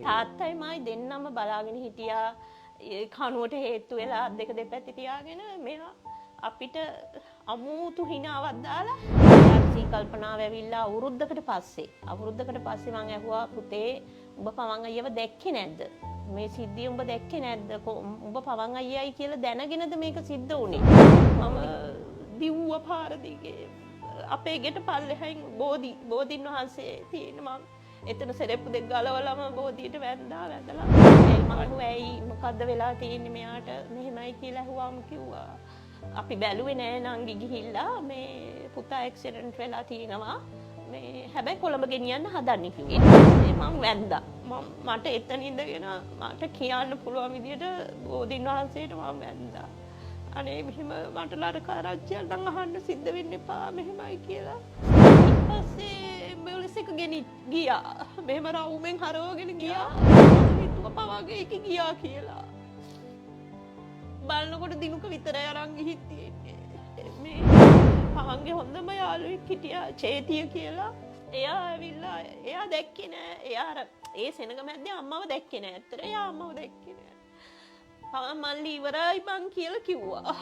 තාත්තයි මයි දෙන්නම බලාගෙන හිටියා කනුවට හේතු වෙලා දෙක දෙපැත්තේ තියාගෙන මෙයා අපිට අමුතු හිනාවක් දාලා ඊට කල්පනාව ඇවිල්ලා අවුරුද්දකට පස්සේ මං ඇහුවා පුතේ උඹ පවන් අයියව දැක්කේ නැද්ද මේ සිද්ධිය උඹ දැක්කේ නැද්ද උඹ පවන් අයියයි කියලා දැනගෙනද මේක සිද්ධ වුනේ මම දිව්ව පාර දිගේ අපේ ගෙට පල්ලෙහින් බෝධීන් වහන්සේ තියෙන මම එතන සෙරෙප්පු දෙක ගලවලම බෝධියට වැඳලා මම ඇයි මොකද්ද වෙලා තියෙන්නේ මෙයාට මෙහෙමයි කියලා අහුවාම කිව්වා අපි බැලුවේ නෑ නංගි ගිහිල්ලා මේ පුතා ඇක්සිඩන්ට් වෙලා තිනවා මේ හැබැයි කොළඹ ගෙනියන්න හදන්නේ කිව්වා මම වැඳා මට එතන ඉඳගෙන මට කියන්න පුළුවන් විදියට බෝධීන් වහන්සේට මම වැඳා අනේ මෙහෙම මට ලරකාරච්චියක් නම් අහන්න සිද්ධ වෙන්න එපා මෙහෙමයි කියලා ඊට පස්සේ ඇම්බියුලන්ස් එක ගෙන ගියා මෙහෙම රවුමෙන් හරවගෙන ගියා හිතුව පවාගේ එක ගියා කියලා බලනකොට දිනුක විතරයි අරන් ගිහින් තියෙන්නේ මේ පවන්ගේ හොඳම යාළුවෙක් හිටියා චේතිය කියලා එයා ඇවිල්ලා එයා දැක්කේ නෑ එයා අර ඒ සෙනග මැද්දේ අම්මව දැක්කේ නෑ ඇත්තට එයා අම්මව දැක්කේ නෑ පවන් මල්ලි ඉවරයි බං කියලා කිව්වා